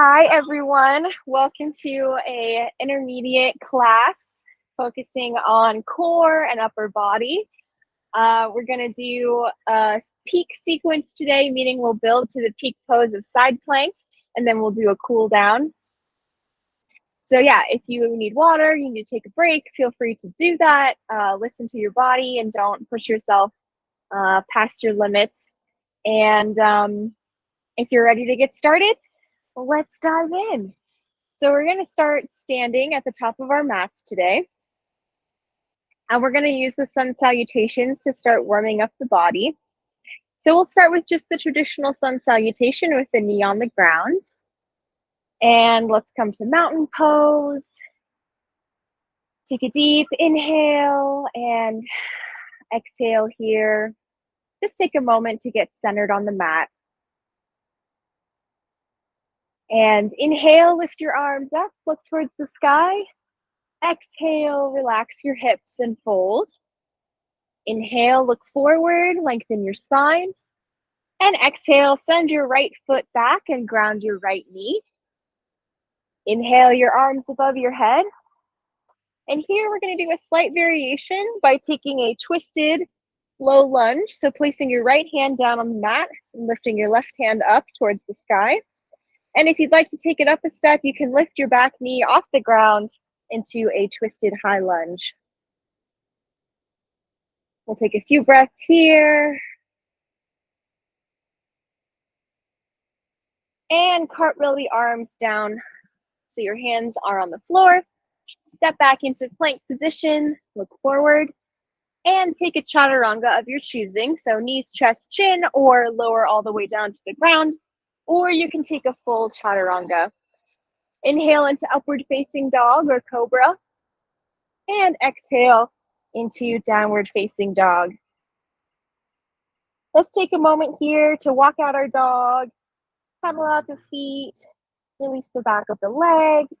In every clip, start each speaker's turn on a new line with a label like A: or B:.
A: Hi, everyone. Welcome to a intermediate class focusing on core and upper body. We're going to do a peak sequence today, meaning we'll build to the peak pose of side plank, and then we'll do a cool down. So yeah, if you need water, you need to take a break, feel free to do that. Listen to your body and don't push yourself past your limits. And if you're ready to get started, let's dive in. So we're going to start standing at the top of our mats today. And we're going to use the sun salutations to start warming up the body. So we'll start with just the traditional sun salutation with the knee on the ground. And let's come to mountain pose. Take a deep inhale and exhale here. Just take a moment to get centered on the mat. And inhale, lift your arms up, look towards the sky. Exhale, relax your hips and fold. Inhale, look forward, lengthen your spine. And exhale, send your right foot back and ground your right knee. Inhale your arms above your head. And here we're going to do a slight variation by taking a twisted low lunge. So placing your right hand down on the mat and lifting your left hand up towards the sky. And if you'd like to take it up a step, you can lift your back knee off the ground into a twisted high lunge. We'll take a few breaths here. And cartwheel the arms down so your hands are on the floor. Step back into plank position, look forward, and take a chaturanga of your choosing. So knees, chest, chin, or lower all the way down to the ground, or you can take a full chaturanga. Inhale into upward facing dog or cobra, and exhale into downward facing dog. Let's take a moment here to walk out our dog, pedal out the feet, release the back of the legs.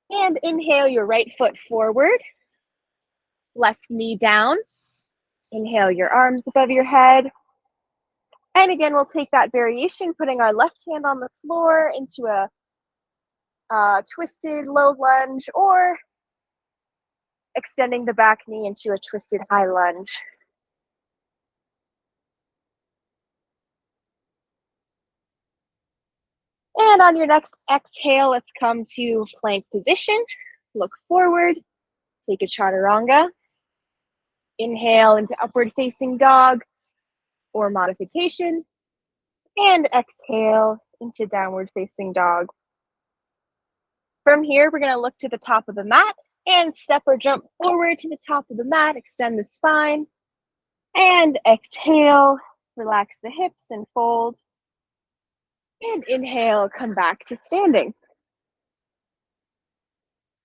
A: And inhale your right foot forward, left knee down. Inhale your arms above your head. And again, we'll take that variation, putting our left hand on the floor into a twisted low lunge, or extending the back knee into a twisted high lunge. And on your next exhale, let's come to plank position. Look forward, take a chaturanga. Inhale into upward facing dog or modification. And exhale into downward facing dog. From here, we're going to look to the top of the mat and step or jump forward to the top of the mat, extend the spine. And exhale, relax the hips and fold. And inhale, come back to standing.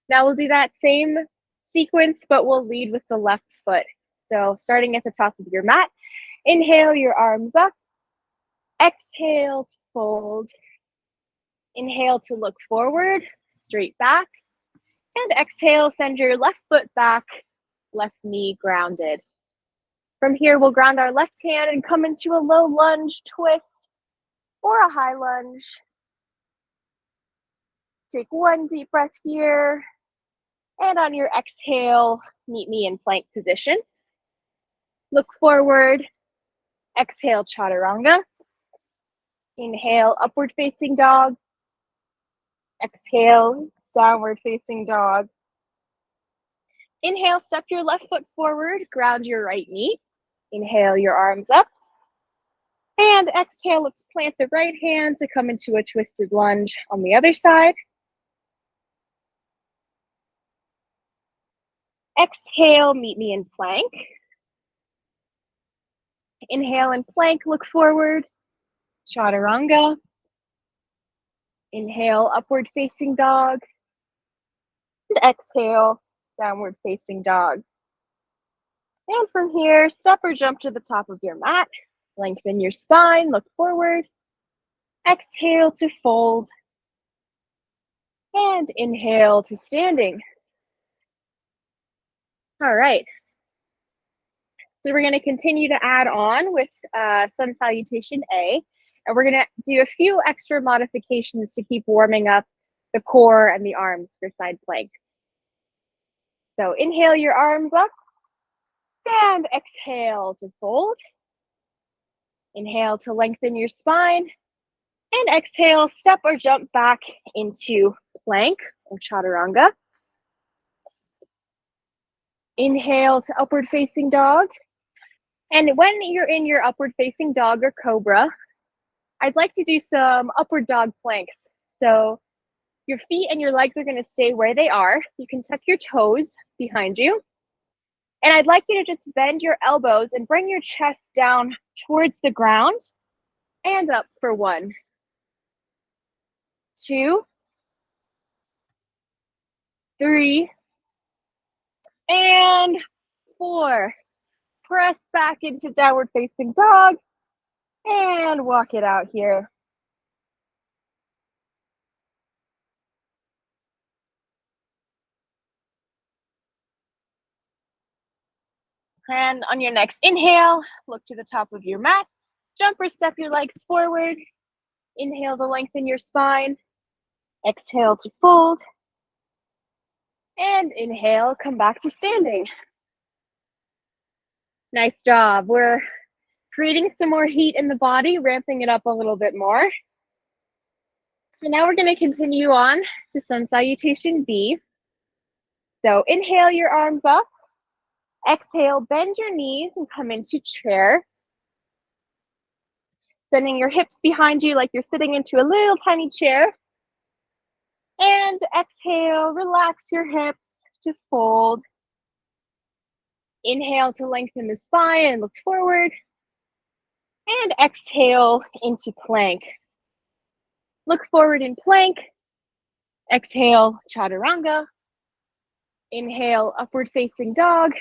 A: Now we'll do that same sequence, but we'll lead with the left foot. So starting at the top of your mat, inhale your arms up, exhale to fold, inhale to look forward, straight back, and exhale, send your left foot back, left knee grounded. From here, we'll ground our left hand and come into a low lunge twist or a high lunge. Take one deep breath here. And on your exhale, meet me in plank position. Look forward. Exhale, chaturanga. Inhale, upward facing dog. Exhale, downward facing dog. Inhale, step your left foot forward, ground your right knee. Inhale your arms up. And exhale, let's plant the right hand to come into a twisted lunge on the other side. Exhale, meet me in plank. Inhale in plank, look forward. Chaturanga. Inhale, upward facing dog. And exhale, downward facing dog. And from here, step or jump to the top of your mat. Lengthen your spine, look forward. Exhale to fold. And inhale to standing. All right. So we're going to continue to add on with sun salutation A. And we're gonna do a few extra modifications to keep warming up the core and the arms for side plank. So inhale your arms up and exhale to fold. Inhale to lengthen your spine and exhale, step or jump back into plank or chaturanga. Inhale to upward facing dog. And when you're in your upward facing dog or cobra, I'd like to do some upward dog planks. So your feet and your legs are going to stay where they are. You can tuck your toes behind you. And I'd like you to just bend your elbows and bring your chest down towards the ground and up for 1, 2, 3, and 4. Press back into downward facing dog and walk it out here. And on your next inhale, look to the top of your mat. Jump or step your legs forward. Inhale to lengthen your spine. Exhale to fold. And inhale, come back to standing. Nice job. We're creating some more heat in the body, ramping it up a little bit more. So now we're going to continue on to Sun Salutation B. So inhale your arms up. Exhale, bend your knees and come into chair. Sending your hips behind you like you're sitting into a little tiny chair. And exhale, relax your hips to fold. Inhale to lengthen the spine and look forward. And exhale into plank. Look forward in plank. Exhale, chaturanga. Inhale, upward facing dog.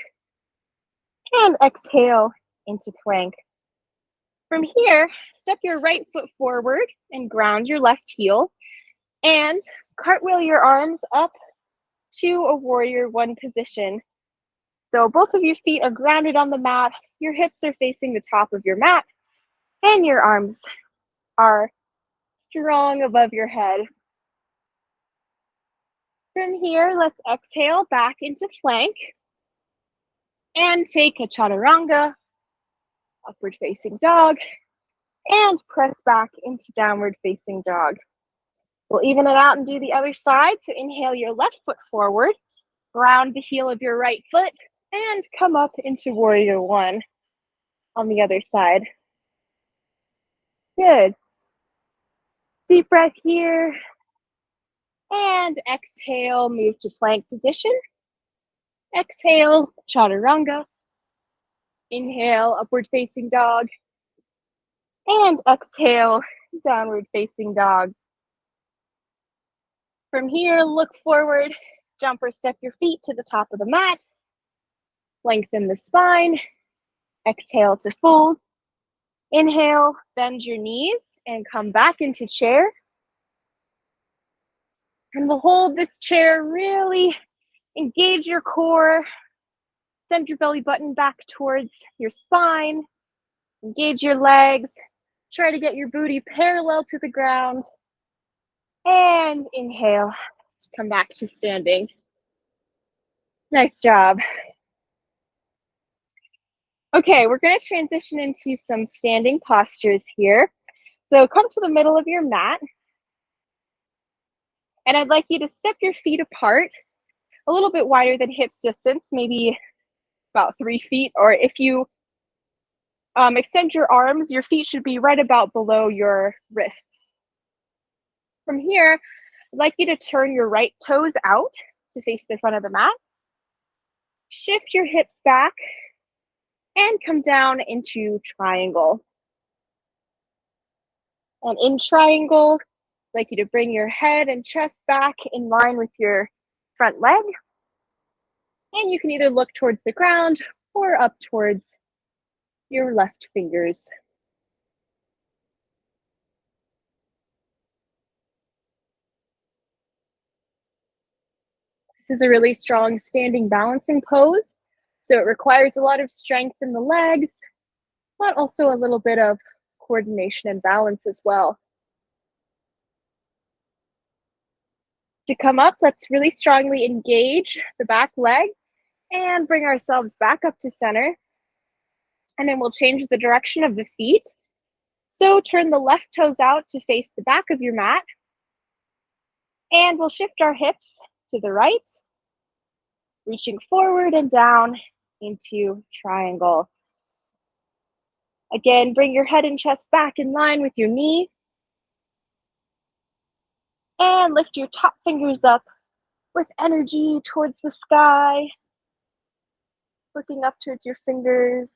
A: And exhale into plank. From here, step your right foot forward and ground your left heel. And cartwheel your arms up to a warrior 1 position. So both of your feet are grounded on the mat. Your hips are facing the top of your mat. And your arms are strong above your head. From here, let's exhale back into plank. And take a chaturanga, upward facing dog, and press back into downward facing dog. We'll even it out and do the other side. So inhale your left foot forward, ground the heel of your right foot, and come up into warrior 1 on the other side. Good. Deep breath here. And exhale, move to plank position. Exhale, chaturanga. Inhale, upward facing dog. And exhale, downward facing dog. From here, look forward, jump or step your feet to the top of the mat. Lengthen the spine. Exhale to fold. Inhale, bend your knees and come back into chair. And we'll hold this chair, really engage your core. Send your belly button back towards your spine. Engage your legs. Try to get your booty parallel to the ground. And inhale to come back to standing. Nice job. Okay, we're going to transition into some standing postures here. So come to the middle of your mat. And I'd like you to step your feet apart, a little bit wider than hips distance, maybe about 3 feet. Or if you extend your arms, your feet should be right about below your wrists. From here, I'd like you to turn your right toes out to face the front of the mat. Shift your hips back and come down into triangle. And in triangle, I'd like you to bring your head and chest back in line with your front leg. And you can either look towards the ground or up towards your left fingers. This is a really strong standing balancing pose. So it requires a lot of strength in the legs, but also a little bit of coordination and balance as well. To come up, let's really strongly engage the back leg and bring ourselves back up to center. And then we'll change the direction of the feet. So turn the left toes out to face the back of your mat. And we'll shift our hips to the right, reaching forward and down into triangle. Again, bring your head and chest back in line with your knee. And lift your top fingers up with energy towards the sky. Looking up towards your fingers.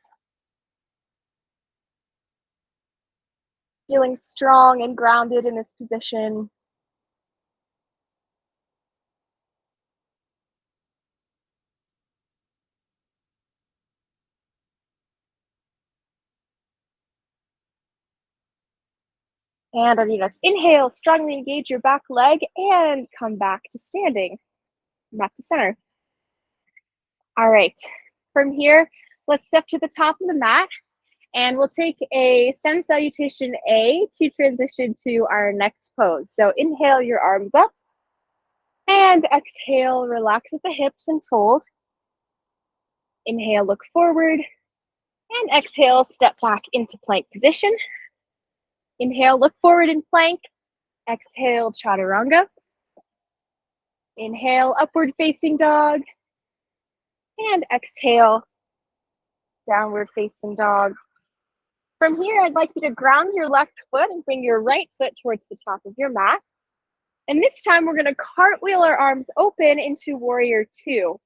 A: Feeling strong and grounded in this position. And on your next inhale, strongly engage your back leg and come back to standing. Back to center. All right, from here, let's step to the top of the mat and we'll take a Sun Salutation A to transition to our next pose. So inhale your arms up and exhale, relax at the hips and fold. Inhale, look forward and exhale, step back into plank position. Inhale, look forward in plank. Exhale, chaturanga. Inhale, upward facing dog. And exhale, downward facing dog. From here, I'd like you to ground your left foot and bring your right foot towards the top of your mat. And this time, we're going to cartwheel our arms open into Warrior Two.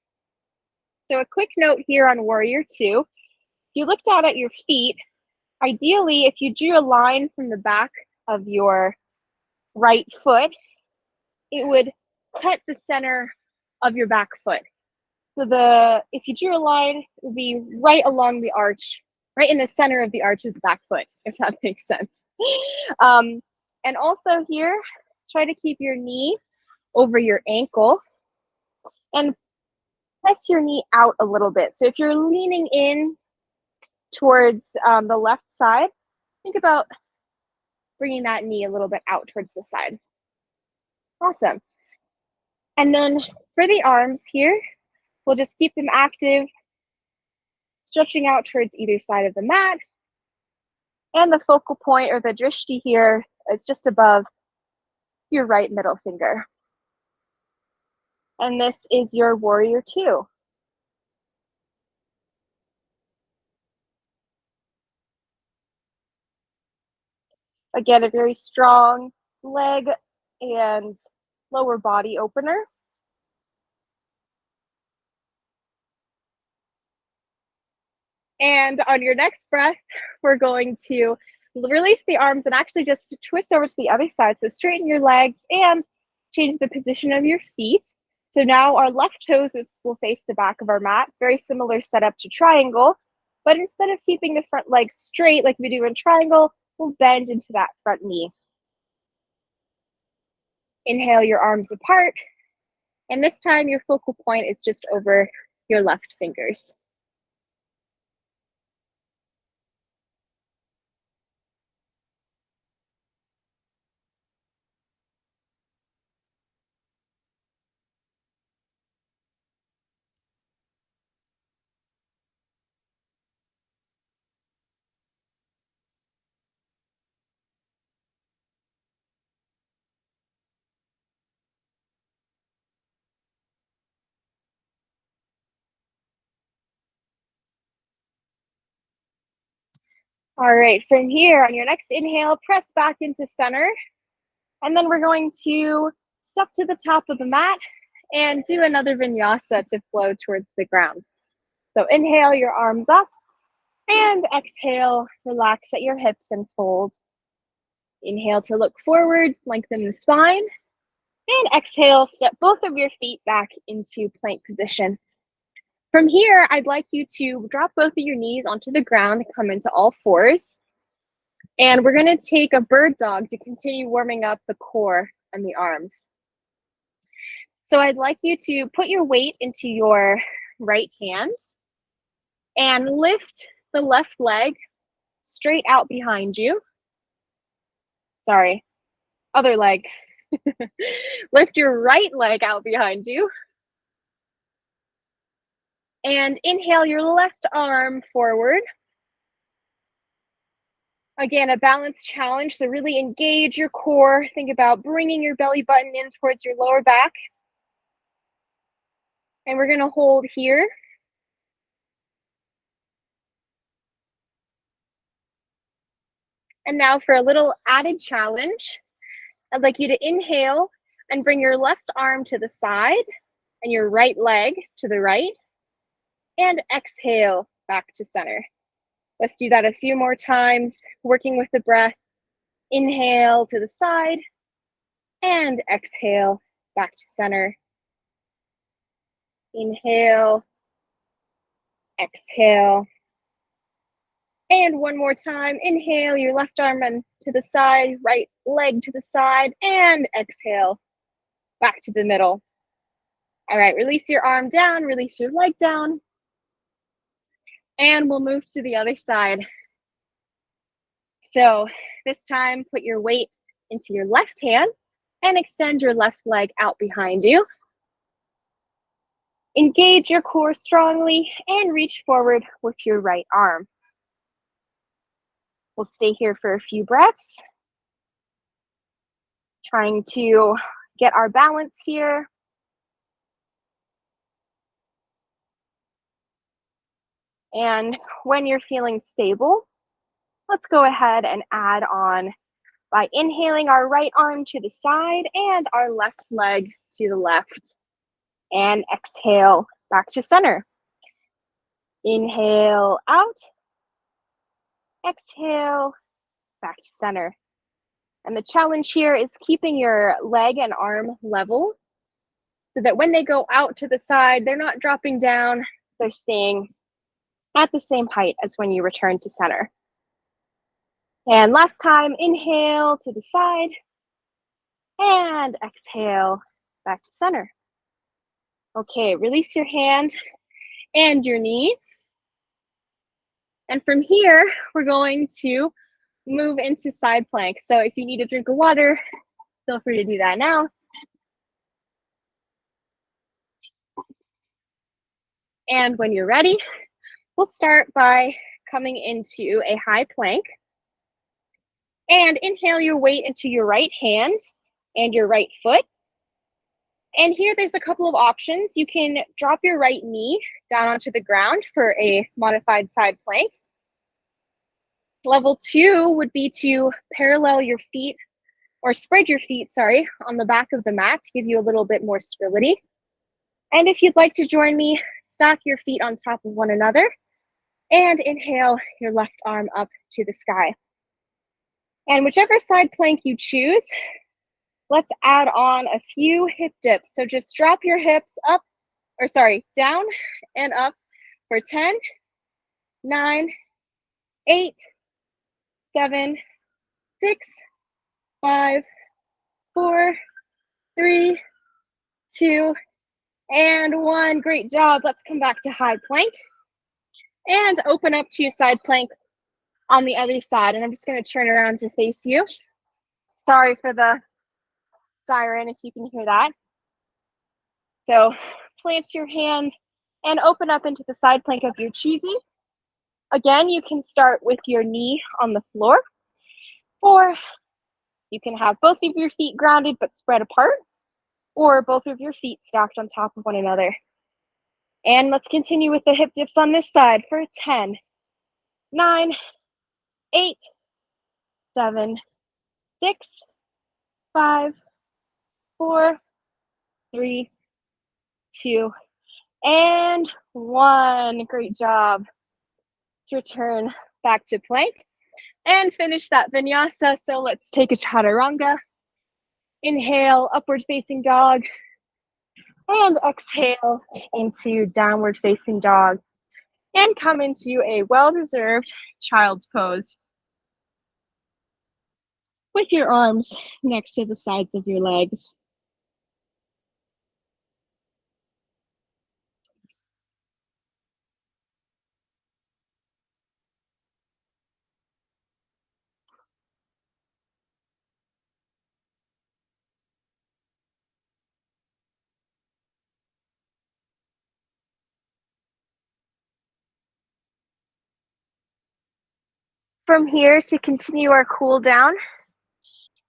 A: So a quick note here on Warrior Two. If you look down at your feet, ideally, if you drew a line from the back of your right foot, it would cut the center of your back foot. So if you drew a line, it would be right along the arch, right in the center of the arch of the back foot, if that makes sense. And also here, try to keep your knee over your ankle and press your knee out a little bit. So if you're leaning in towards the left side, think about bringing that knee a little bit out towards the side. Awesome. And then for the arms here, we'll just keep them active, stretching out towards either side of the mat. And the focal point or the drishti here is just above your right middle finger. And this is your Warrior Two. Again, a very strong leg and lower body opener. And on your next breath, we're going to release the arms and actually just twist over to the other side. So straighten your legs and change the position of your feet. So now our left toes will face the back of our mat. Very similar setup to triangle. But instead of keeping the front leg straight like we do in triangle, we'll bend into that front knee. Inhale your arms apart. And this time your focal point is just over your left fingers. All right, from here, on your next inhale, press back into center. And then we're going to step to the top of the mat and do another vinyasa to flow towards the ground. So inhale your arms up and exhale, relax at your hips and fold. Inhale to look forward, lengthen the spine. And exhale, step both of your feet back into plank position. From here, I'd like you to drop both of your knees onto the ground, come into all fours. And we're going to take a bird dog to continue warming up the core and the arms. So I'd like you to put your weight into your right hand and lift the left leg straight out behind you. sorry, other leg. Lift your right leg out behind you and inhale your left arm forward. Again, a balance challenge, so really engage your core. Think about bringing your belly button in towards your lower back. And we're going to hold here. And now for a little added challenge, I'd like you to inhale and bring your left arm to the side and your right leg to the right. And exhale back to center. Let's do that a few more times, working with the breath. Inhale to the side and exhale back to center. Inhale, exhale. And one more time, inhale your left arm and to the side, right leg to the side, and exhale back to the middle. All right, release your arm down, release your leg down, and we'll move to the other side. So this time, put your weight into your left hand and extend your left leg out behind you. Engage your core strongly and reach forward with your right arm. We'll stay here for a few breaths, trying to get our balance here. And when you're feeling stable, let's go ahead and add on by inhaling our right arm to the side and our left leg to the left. And exhale back to center. Inhale out. Exhale back to center. And the challenge here is keeping your leg and arm level so that when they go out to the side, they're not dropping down, they're staying at the same height as when you return to center. And last time, inhale to the side and exhale back to center. Okay, release your hand and your knee. And from here, we're going to move into side plank. So if you need a drink of water, feel free to do that now. And when you're ready, we'll start by coming into a high plank. And inhale your weight into your right hand and your right foot. And here there's a couple of options. You can drop your right knee down onto the ground for a modified side plank. Level 2 would be to parallel your feet or spread your feet, on the back of the mat to give you a little bit more stability. And if you'd like to join me, stack your feet on top of one another and inhale your left arm up to the sky. And whichever side plank you choose, let's add on a few hip dips. So just drop your hips down and up for 10, 9, 8, 7, 6, 5, 4, 3, 2, and 1. Great job. Let's come back to high plank and open up to side plank on the other side. And I'm just going to turn around to face you. Sorry for the siren if you can hear that. So plant your hand and open up into the side plank of your choosing. Again, you can start with your knee on the floor, or you can have both of your feet grounded but spread apart, or both of your feet stacked on top of one another. And let's continue with the hip dips on this side for 10, 9, 8, 7, 6, 5, 4, 3, 2, and 1. Great job. Return back to plank and finish that vinyasa. So let's take a chaturanga. Inhale, upward facing dog, and exhale into downward facing dog. And come into a well-deserved child's pose with your arms next to the sides of your legs. From here, to continue our cool down,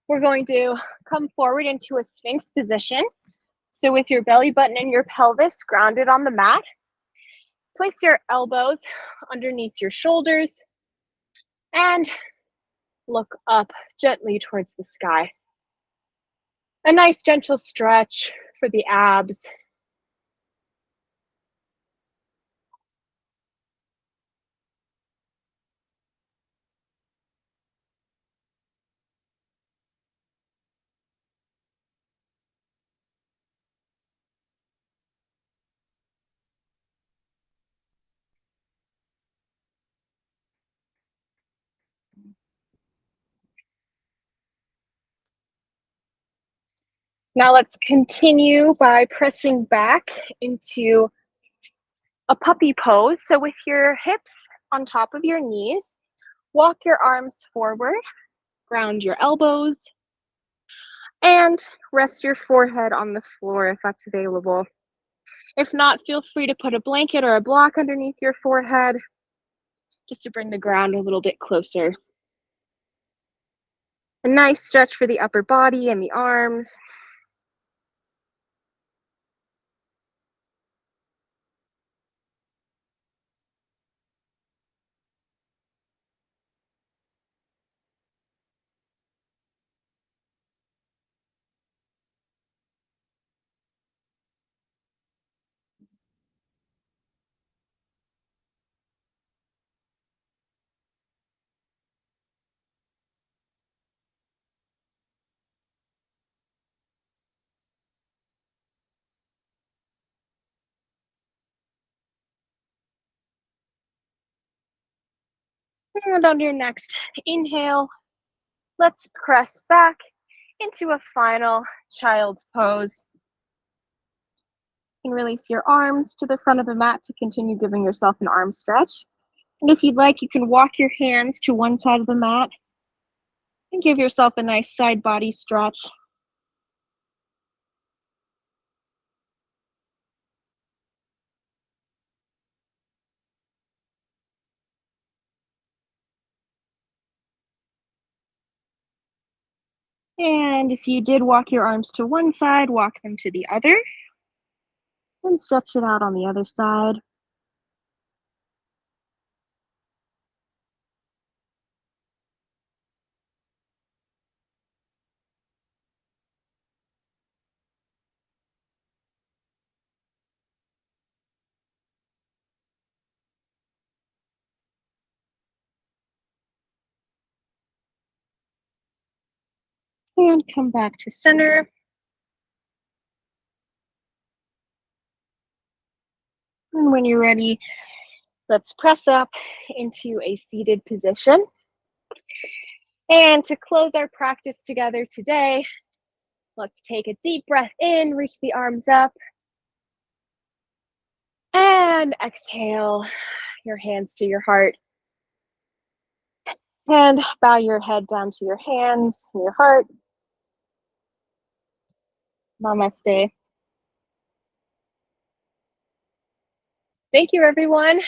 A: we're going to come forward into a Sphinx position. So with your belly button and your pelvis grounded on the mat, place your elbows underneath your shoulders and look up gently towards the sky. A nice gentle stretch for the abs. Now let's continue by pressing back into a puppy pose. So with your hips on top of your knees, walk your arms forward, ground your elbows, and rest your forehead on the floor if that's available. If not, feel free to put a blanket or a block underneath your forehead just to bring the ground a little bit closer. A nice stretch for the upper body and the arms. And on your next inhale, let's press back into a final child's pose. You can release your arms to the front of the mat to continue giving yourself an arm stretch. And if you'd like, you can walk your hands to one side of the mat and give yourself a nice side body stretch. And if you did walk your arms to one side, walk them to the other and stretch it out on the other side. And come back to center. And when you're ready, let's press up into a seated position. And to close our practice together today, let's take a deep breath in, reach the arms up, and exhale your hands to your heart. And bow your head down to your hands and your heart. Namaste. Thank you, everyone.